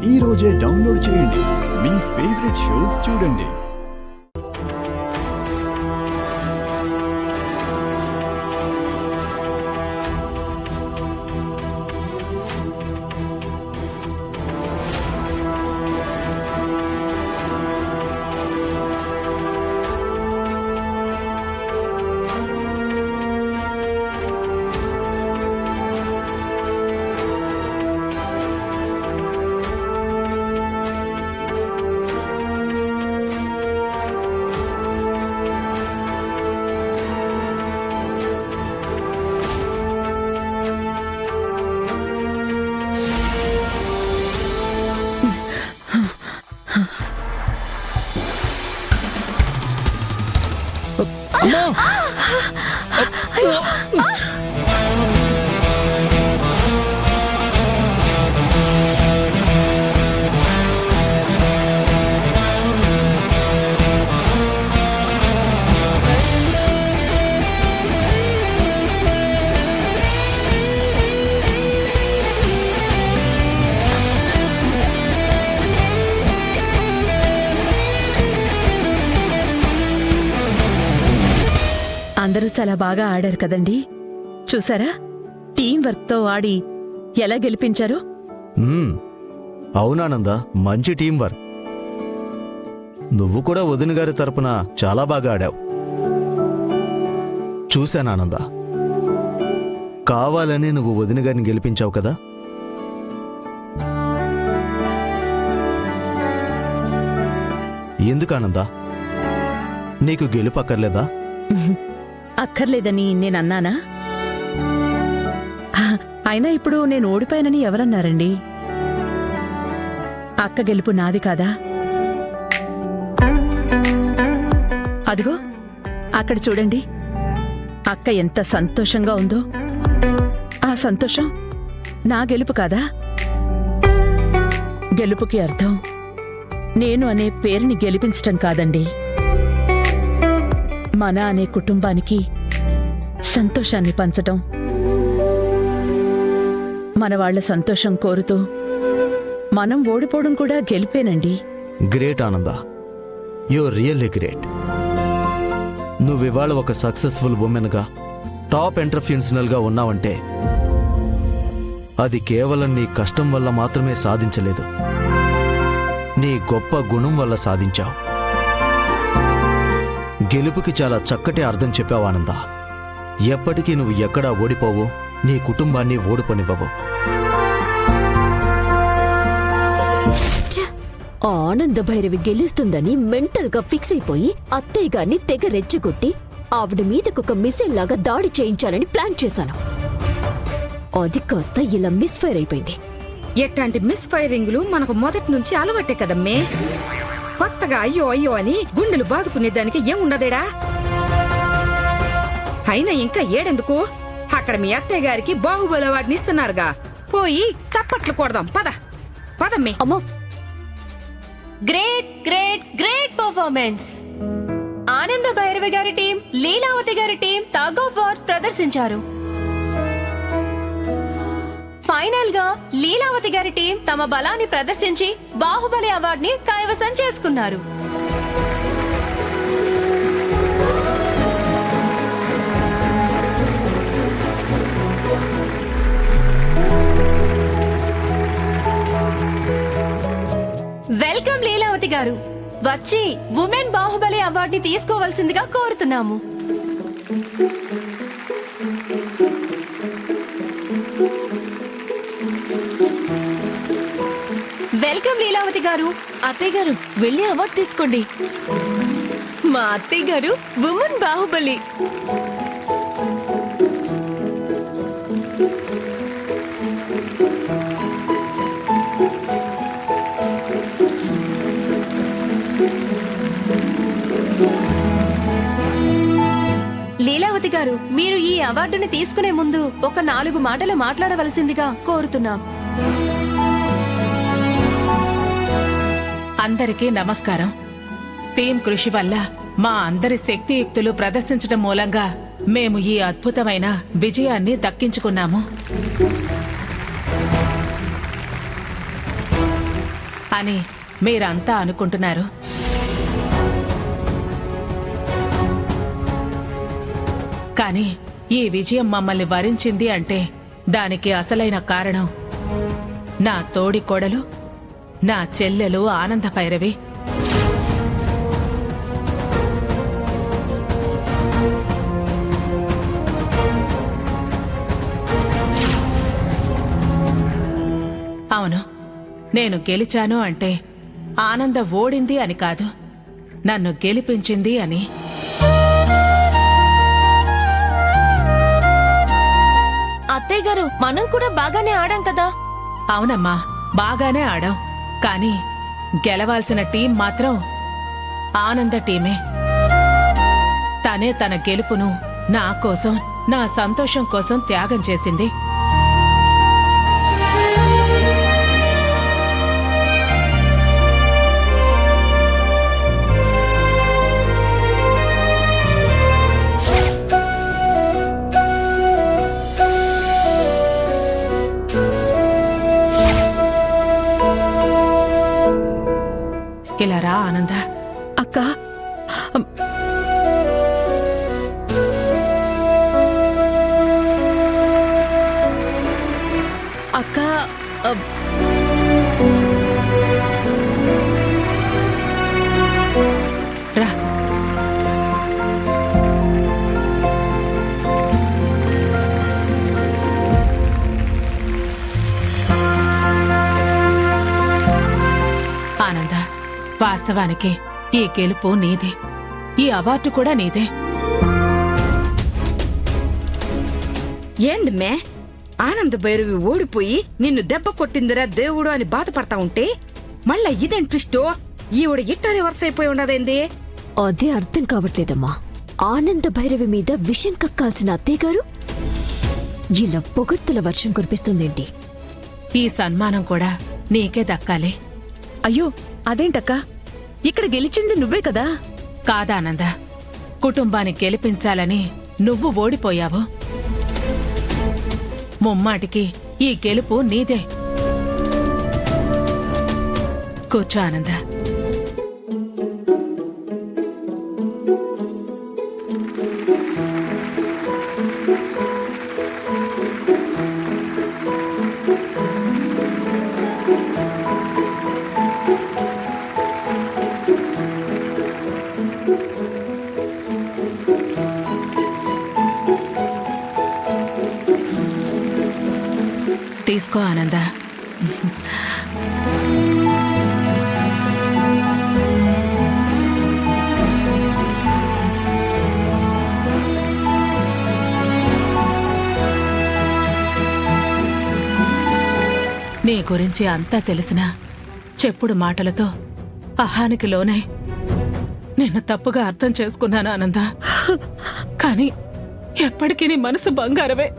ఈ రోజే డౌన్లోడ్ చేయండి. మీ ఫేవరెట్ షోస్ చూడండి. అందరూ చాలా బాగా ఆడారు కదండి. చూసారా, టీం వర్క్ తో ఆడి ఎలా గెలిపించారు? అవునానంద, మంచి టీం వర్క్. నువ్వు కూడా వదిన గారి తరపున చాలా బాగా ఆడావు. చూశానానంద, కావాలని నువ్వు వదిన గారిని గెలిపించావు కదా. ఎందుకానందా, నీకు గెలుపు అక్కర్లేదా? అక్కర్లేదని నేనన్నానా? అయినా ఇప్పుడు నేను ఓడిపోయానని ఎవరన్నారండి? అక్క గెలుపు నాది కాదా? అదిగో అక్కడ చూడండి, అక్క ఎంత సంతోషంగా ఉందో. ఆ సంతోషం నా గెలుపు కాదా? గెలుపుకి అర్థం నేను అనే పేరుని గెలిపించటం కాదండి, మన అనే కుటుంబానికి సంతోషాన్ని పంచటం. మన వాళ్ల సంతోషం కోరుతూ మనం ఓడిపోవడం కూడా గెలిపేనండి. గ్రేట్ ఆనంద, యూర్ రియల్లీ గ్రేట్. నువ్వివాళ ఒక సక్సెస్ఫుల్ ఉమెన్గా, టాప్ ఎంటర్ప్రెన్యూర్గా ఉన్నావంటే అది కేవలం నీ కష్టం వల్ల మాత్రమే సాధించలేదు, నీ గొప్ప గుణం వల్ల సాధించావు. గెలుపుకి చాలా చక్కటి అర్థం చెప్పావు ఆనంద. ఎప్పటికీ నువ్వు ఎక్కడా ఓడిపోవు, నీ కుటుంబాన్ని ఓడిపోనివ్వవు. ఆనంద భైరవి గెలుస్తుందని మెంటల్ గా ఫిక్స్ అయిపోయి అత్తయ్య గారిని తెగ రెచ్చగొట్టి ఆవిడ మీదకొక మిసైల్ లాగా దాడి చేయించాలని ప్లాన్ చేశాను. అది కాస్త ఇలా మిస్ఫైర్ అయిపోయింది. ఎట్లాంటి మిస్ ఫైరింగ్లు మనకు మొదటి నుంచి అలవాటే కదమ్మే. కొత్తగా అయ్యో అయ్యో అని గుండెలు బాదుకునేదానికి ఏముండదేడా? అయినా ఇంకా ఏడెందుకు, అక్కడ మీ అత్తయ్య గారికి బాహుబలి అవార్డుని ఇస్తున్నారుగా, పోయి చప్పట్లు కొడదాం. పద పదమ్మే. అమ్మో, గ్రేట్ గ్రేట్ గ్రేట్ పర్ఫార్మెన్స్. ఆనంద భైరవి గారి టీం, లీలావతి గారి టీం టగ్ ఆఫ్ వార్ ప్రదర్శించారు. ఫైనల్ గా లీలావతి గారి టీం తమ బలాన్ని ప్రదర్శించి బాహుబలి అవార్డుని కైవసం చేసుకున్నారు. వెల్కమ్ లీలావతి గారు, వచ్చి ఉమెన్ బాహుబలి అవార్డుని తీసుకోవాల్సిందిగా కోరుతున్నాము. వెల్కమ్ లీలావతి గారు. అత్తయ్య గారు, వెళ్ళి అవార్డు తీసుకోండి. మా అత్తయ్య గారు ఉమెన్ బాహుబలి. లీలావతి గారు, మీరు ఈ అవార్డుని తీసుకునే ముందు ఒక 4 మాటలు మాట్లాడవలసిందిగా కోరుతున్నాం. అందరికీ నమస్కారం. టీం కృషి వల్ల మా అందరి శక్తియుక్తులు ప్రదర్శించడం మూలంగా మేము ఈ అద్భుతమైన విజయాన్ని దక్కించుకున్నాము. అని మీరంతా అనుకుంటున్నారు. కానీ ఈ విజయం మమ్మల్ని వరించింది అంటే దానికి అసలైన కారణం నా తోడి కోడలు, నా చెల్లెలు ఆనంద భైరవి. అవును, నేను గెలిచాను అంటే ఆనంద ఓడింది అని కాదు, నన్ను గెలిపించింది అని. అత్తయ్య గారు, మనం కూడా బాగానే ఆడాం కదా. అవునమ్మా, బాగానే ఆడాం. కానీ గెలవాల్సిన టీం మాత్రం ఆనంద టీమే. తనే తన గెలుపును నా కోసం, నా సంతోషం కోసం త్యాగం చేసింది. ఇలా రా ఆనంద. అక్క అక్క రా. ఆనంద, వాస్తవానికి ఈ గెలుపు నీదే, ఈ అవార్డు కూడా నీదే. ఏంది మే, ఆనంద భైరవి ఓడిపోయి నిన్ను దెబ్బ కొట్టిందిరా దేవుడు అని బాధపడతా ఉంటే మళ్ళా ఇదేం ట్విస్టో, ఈవిడ ఇట్టా రివర్స్ అయిపోయి ఉండదేంది? అదే అర్థం కావట్లేదమ్మా. ఆనంద భైరవి మీద విషం కక్కాల్సిన అత్తయ్య గారు ఇలా పొగడ్తల వర్షం కురిపిస్తుందేంటి? ఈ సన్మానం కూడా నీకే దక్కాలి. అయ్యో అదేంటక్క, ఇక్కడ గెలిచింది నువ్వే కదా. కాదానంద, కుటుంబాన్ని గెలిపించాలని నువ్వు ఓడిపోయావు. ముమ్మాటికి ఈ గెలుపు నీదే. కూర్చో ఆనంద. తీసుకో ఆనంద. నీ గురించి అంతా తెలిసినా చెప్పుడు మాటలతో అహానికి లోనై నిన్ను తప్పుగా అర్థం చేసుకున్నాను ఆనంద. కానీ ఎప్పటికీ నీ మనసు బంగారమే.